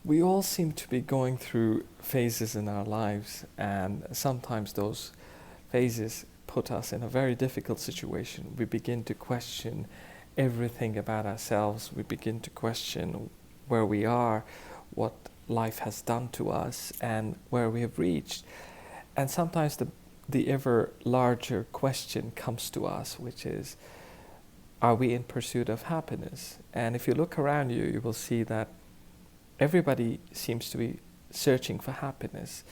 We all seem to be going through phases in our lives, and sometimes those phases put us in a very difficult situation. We begin to question everything about ourselves. We begin to question where we are, what life has done to us, and where we have reached. And sometimes the ever larger question comes to us, which is, are we in pursuit of happiness? And if you look around you, you will see that everybody seems to be searching for happiness.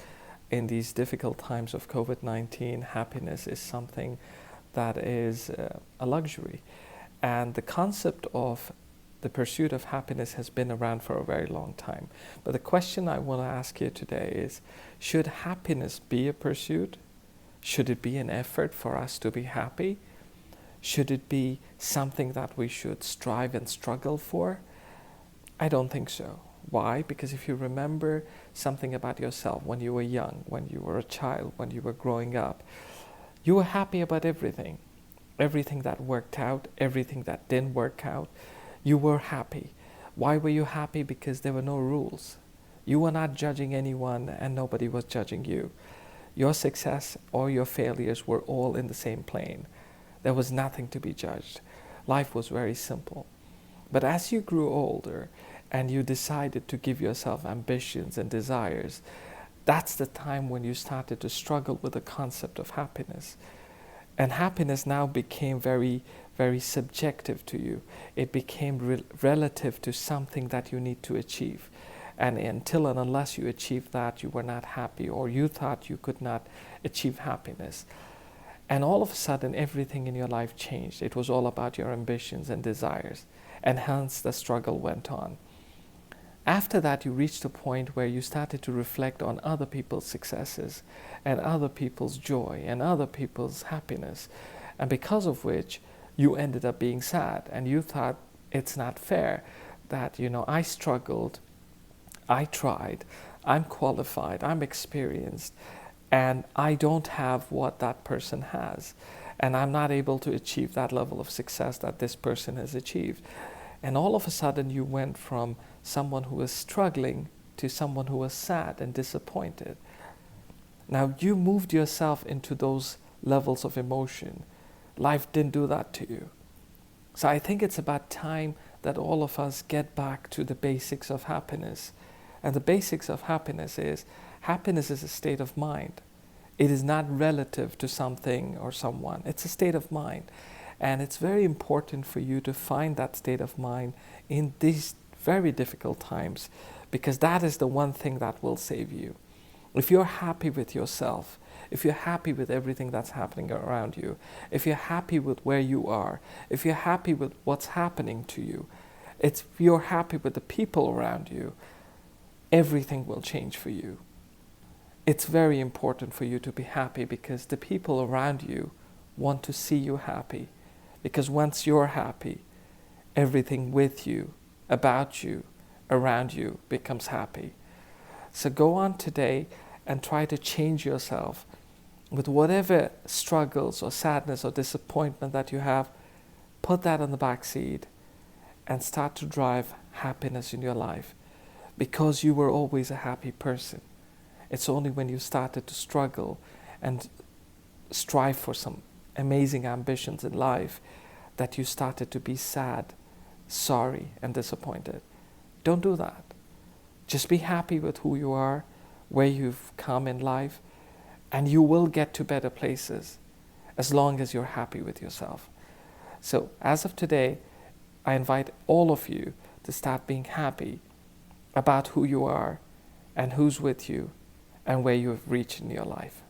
In these difficult times of COVID-19, happiness is something that is a luxury. And the concept of the pursuit of happiness has been around for a very long time. But the question I want to ask you today is, should happiness be a pursuit? Should it be an effort for us to be happy? Should it be something that we should strive and struggle for? I don't think so. Why? Because if you remember something about yourself when you were young, when you were a child, when you were growing up, you were happy about everything. Everything that worked out, everything that didn't work out, you were happy. Why were you happy? Because there were no rules. You were not judging anyone and nobody was judging you. Your success or your failures were all in the same plane. There was nothing to be judged. Life was very simple. But as you grew older and you decided to give yourself ambitions and desires, that's the time when you started to struggle with the concept of happiness. And happiness now became very, very subjective to you. It became relative to something that you need to achieve. And until and unless you achieved that, you were not happy, or you thought you could not achieve happiness. And all of a sudden, everything in your life changed. It was all about your ambitions and desires. And hence the struggle went on. After that, you reached a point where you started to reflect on other people's successes and other people's joy and other people's happiness. And because of which, you ended up being sad. And you thought, it's not fair that, I struggled, I tried, I'm qualified, I'm experienced, and I don't have what that person has. And I'm not able to achieve that level of success that this person has achieved. And all of a sudden you went from someone who was struggling to someone who was sad and disappointed. Now you moved yourself into those levels of emotion. Life didn't do that to you. So I think it's about time that all of us get back to the basics of happiness. And the basics of happiness is a state of mind. It is not relative to something or someone. It's a state of mind. And it's very important for you to find that state of mind in these very difficult times, because that is the one thing that will save you. If you're happy with yourself, if you're happy with everything that's happening around you, if you're happy with where you are, if you're happy with what's happening to you, if you're happy with the people around you, everything will change for you. It's very important for you to be happy, because the people around you want to see you happy. Because once you're happy, everything with you, about you, around you becomes happy. So go on today and try to change yourself with whatever struggles or sadness or disappointment that you have. Put that on the back seat and start to drive happiness in your life, because you were always a happy person. It's only when you started to struggle and strive for some amazing ambitions in life that you started to be sad, sorry, and disappointed. Don't do that. Just be happy with who you are, where you've come in life, and you will get to better places as long as you're happy with yourself. So as of today, I invite all of you to start being happy about who you are and who's with you and where you have reached in your life.